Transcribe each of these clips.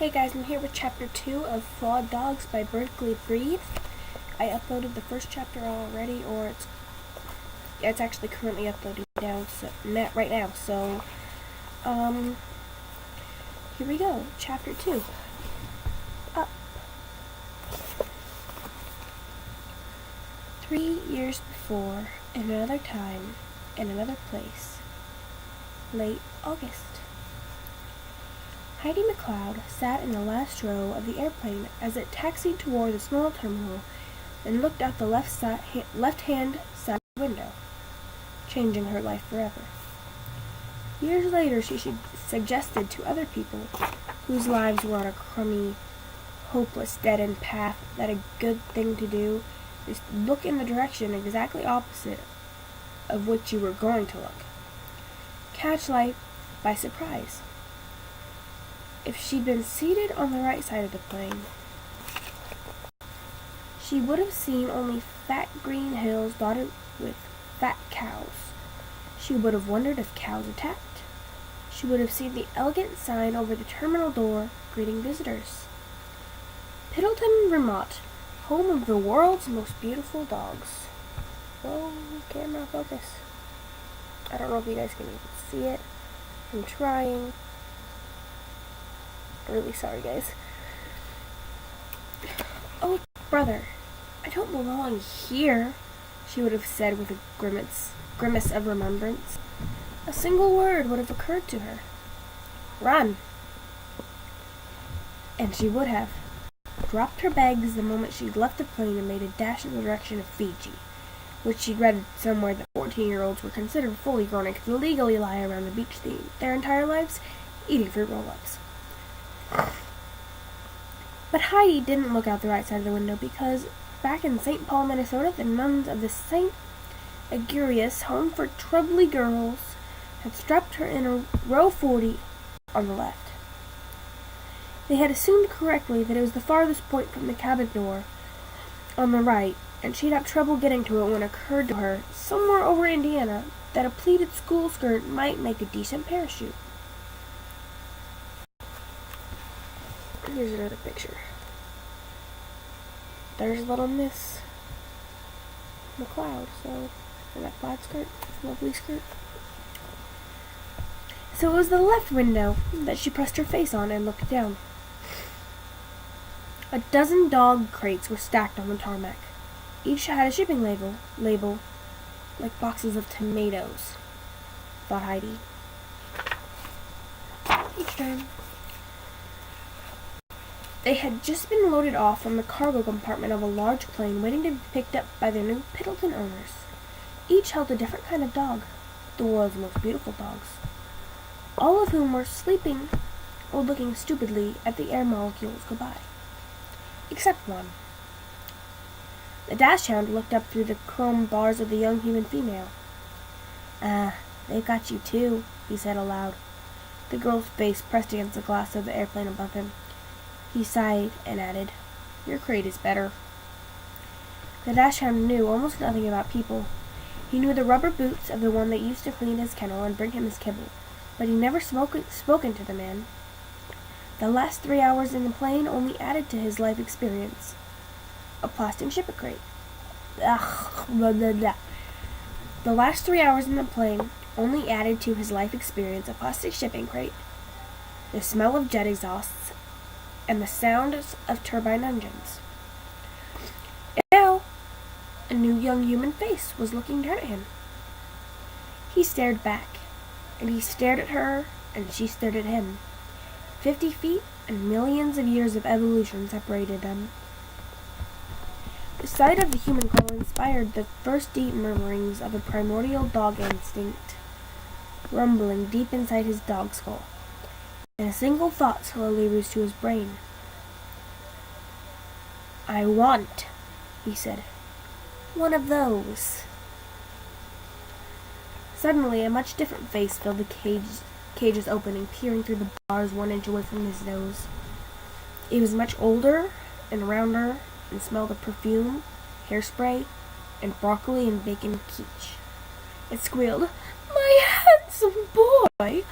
Hey guys, I'm here with chapter 2 of Flawed Dogs by Berkeley. I uploaded the first chapter already, or it's actually currently uploading down right now. So, here we go. Chapter 2. Up. 3 years before, in another time, in another place. Late August. Heidi McLeod sat in the last row of the airplane as it taxied toward the small terminal and looked out the left-hand side window, changing her life forever. Years later, she suggested to other people whose lives were on a crummy, hopeless, dead-end path that a good thing to do is look in the direction exactly opposite of which you were going to look. Catch life by surprise. If she'd been seated on the right side of the plane, she would have seen only fat green hills dotted with fat cows. She would have wondered if cows attacked. She would have seen the elegant sign over the terminal door greeting visitors. Piddleton, Vermont, home of the world's most beautiful dogs. Whoa, camera focus. I don't know if you guys can even see it. I'm trying. Really sorry, guys. Oh, brother, I don't belong here, she would have said with a grimace of remembrance. A single word would have occurred to her. Run. And she would have dropped her bags the moment she'd left the plane and made a dash in the direction of Fiji, which she'd read somewhere that 14-year-olds were considered fully grown and could legally lie around the beach their entire lives, eating fruit roll-ups. But Heidi didn't look out the right side of the window because back in St. Paul, Minnesota, the nuns of the St. Agurius Home for Troubly Girls had strapped her in a row 40 on the left. They had assumed correctly that it was the farthest point from the cabin door on the right, and she'd have trouble getting to it when it occurred to her, somewhere over Indiana, that a pleated school skirt might make a decent parachute. Here's another picture. There's little Miss McLeod, in that plaid skirt, lovely skirt. So it was the left window that she pressed her face on and looked down. A dozen dog crates were stacked on the tarmac. Each had a shipping label like boxes of tomatoes, thought Heidi. Each turn. They had just been loaded off from the cargo compartment of a large plane waiting to be picked up by their new Piddleton owners. Each held a different kind of dog, the world's most beautiful dogs, all of whom were sleeping or looking stupidly at the air molecules go by. Except one. The dachshund looked up through the chrome bars of the young human female. They've got you too, he said aloud, the girl's face pressed against the glass of the airplane above him. He sighed and added, Your crate is better. The dachshund knew almost nothing about people. He knew the rubber boots of the one that used to clean his kennel and bring him his kibble, but he never spoken to the man. The last 3 hours in the plane only added to his life experience. A plastic shipping crate. The last 3 hours in the plane only added to his life experience a plastic shipping crate, the smell of jet exhausts, and the sounds of turbine engines. And now, a new young human face was looking down at him. He stared back, and he stared at her, and she stared at him. 50 feet and millions of years of evolution separated them. The sight of the human girl inspired the first deep murmurings of a primordial dog instinct, rumbling deep inside his dog skull. And a single thought slowly rose to his brain. I want, he said, one of those. Suddenly, a much different face filled the cage's opening, peering through the bars 1 inch away from his nose. It was much older and rounder and smelled of perfume, hairspray, and broccoli and bacon quiche. It squealed, My handsome boy!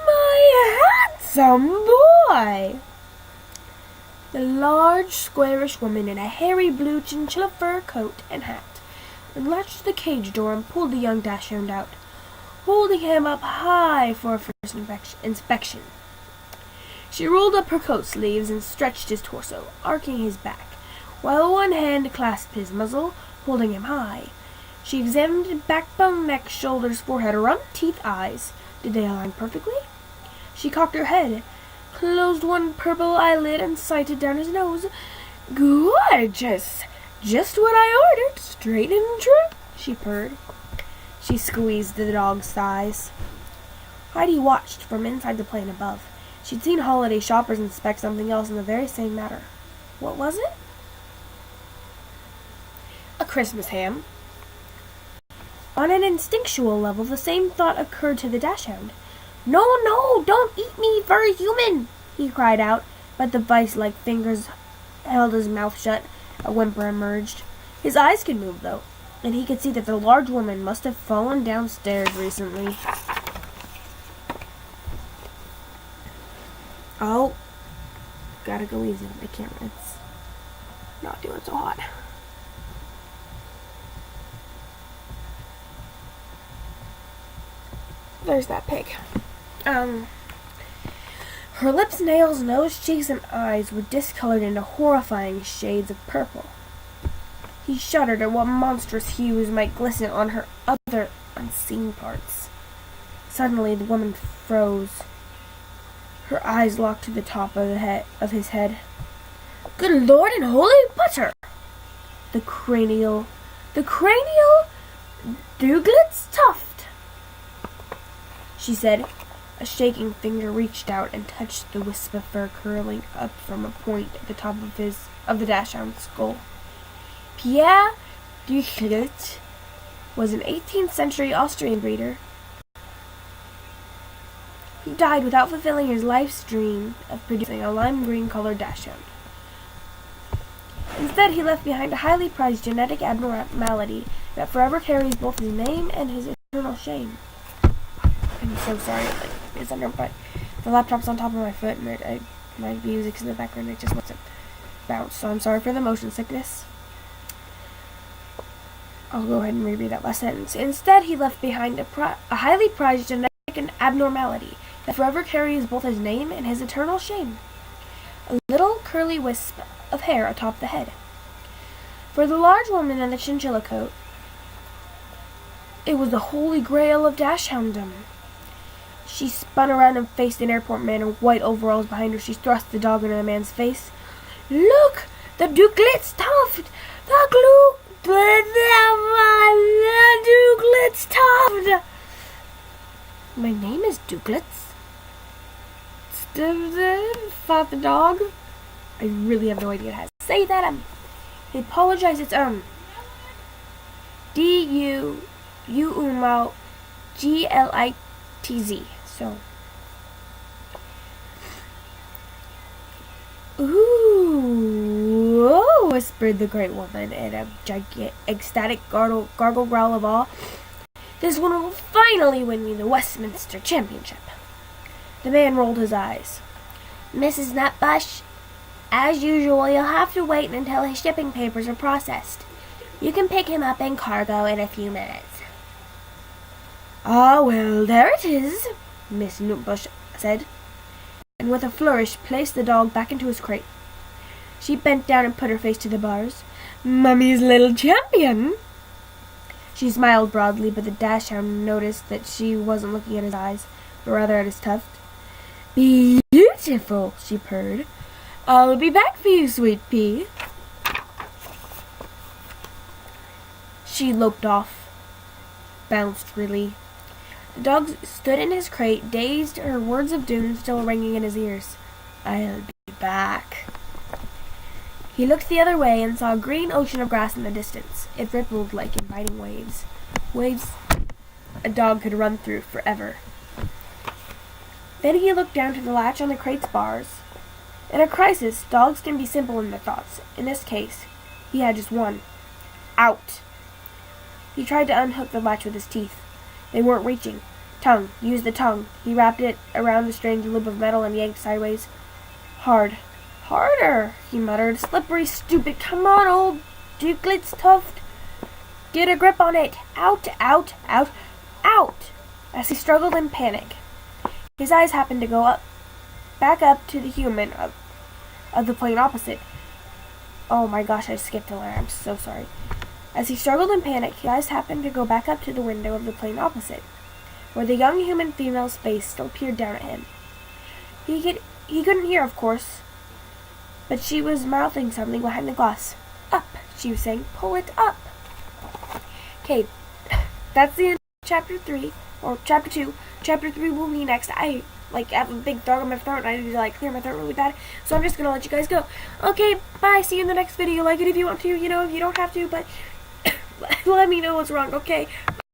My handsome boy! The large, squarish woman in a hairy blue chinchilla fur coat and hat unlatched the cage door and pulled the young dachshund out, holding him up high for a first inspection. She rolled up her coat sleeves and stretched his torso, arching his back, while one hand clasped his muzzle, holding him high. She examined backbone, neck, shoulders, forehead, rump, teeth, eyes. Did they align perfectly? She cocked her head, closed one purple eyelid, and sighted down his nose. Gorgeous! Just what I ordered, straight and true, she purred. She squeezed the dog's thighs. Heidi watched from inside the plane above. She'd seen holiday shoppers inspect something else in the very same matter. What was it? A Christmas ham. On an instinctual level, the same thought occurred to the dachshund. No, no, don't eat me, furry human, he cried out, but the vice-like fingers held his mouth shut. A whimper emerged. His eyes could move, though, and he could see that the large woman must have fallen downstairs recently. Oh, gotta go easy on the camera. It's not doing so hot. There's that pig. Her lips, nails, nose, cheeks, and eyes were discolored into horrifying shades of purple. He shuddered at what monstrous hues might glisten on her other unseen parts. Suddenly the woman froze. Her eyes locked to the top of his head. Good Lord and holy butter! The cranial Douglas tuft, she said. A shaking finger reached out and touched the wisp of fur curling up from a point at the top of the dachshund's skull. Pierre Douglas was an 18th century Austrian breeder. He died without fulfilling his life's dream of producing a lime green colored dachshund. Instead, he left behind a highly prized genetic abnormality that forever carries both his name and his eternal shame. I'm so sorry, it's under the laptop's on top of my foot, and my music's in the background. It just wants to bounce. So I'm sorry for the motion sickness. I'll go ahead and reread that last sentence. Instead, he left behind a highly prized genetic abnormality that forever carries both his name and his eternal shame. A little curly wisp of hair atop the head. For the large woman in the chinchilla coat, it was the holy grail of dachshunddom. She spun around and faced an airport man in white overalls behind her. She thrust the dog into the man's face. Look! The Douglas tuft! The Douglas tuft! My name is Douglas, thought the dog. I really have no idea how to say that. He apologized. It's D-U-U-M-O-G-L-I-T-Z. So, ooh, whispered the great woman in a gigantic, ecstatic gargle growl of awe. This one will finally win me the Westminster Championship. The man rolled his eyes. Mrs. Nutbush, as usual, you'll have to wait until his shipping papers are processed. You can pick him up in cargo in a few minutes. Ah, well, there it is, Miss Nutbush said, and with a flourish placed the dog back into his crate. She bent down and put her face to the bars. Mummy's little champion! She smiled broadly, but the dachshund noticed that she wasn't looking at his eyes, but rather at his tuft. Beautiful, she purred. I'll be back for you, sweet pea. She loped off, bounced really. The dog stood in his crate, dazed, her words of doom still ringing in his ears. I'll be back. He looked the other way and saw a green ocean of grass in the distance. It rippled like inviting waves. Waves a dog could run through forever. Then he looked down to the latch on the crate's bars. In a crisis, dogs can be simple in their thoughts. In this case, he had just one. Out. He tried to unhook the latch with his teeth. They weren't reaching. Tongue. Use the tongue. He wrapped it around the strange loop of metal and yanked sideways. Hard. Harder, he muttered. Slippery, stupid. Come on, old Dukelet's tuft. Get a grip on it. Out, out, out, out. As he struggled in panic, his eyes happened to go back up to the human of the plane opposite. Oh my gosh, I skipped a line. I'm so sorry. As he struggled in panic, his eyes happened to go back up to the window of the plane opposite, where the young human female's face still peered down at him. He couldn't hear, of course, but she was mouthing something behind the glass. Up, she was saying. Pull it up. Okay, that's the end of chapter 3, or chapter 2. Chapter 3 will be next. I have a big dog in my throat and I need to clear my throat really bad. So I'm just gonna let you guys go. Okay, bye. See you in the next video. Like it if you want to, if you don't have to, but let me know what's wrong. Okay, bye.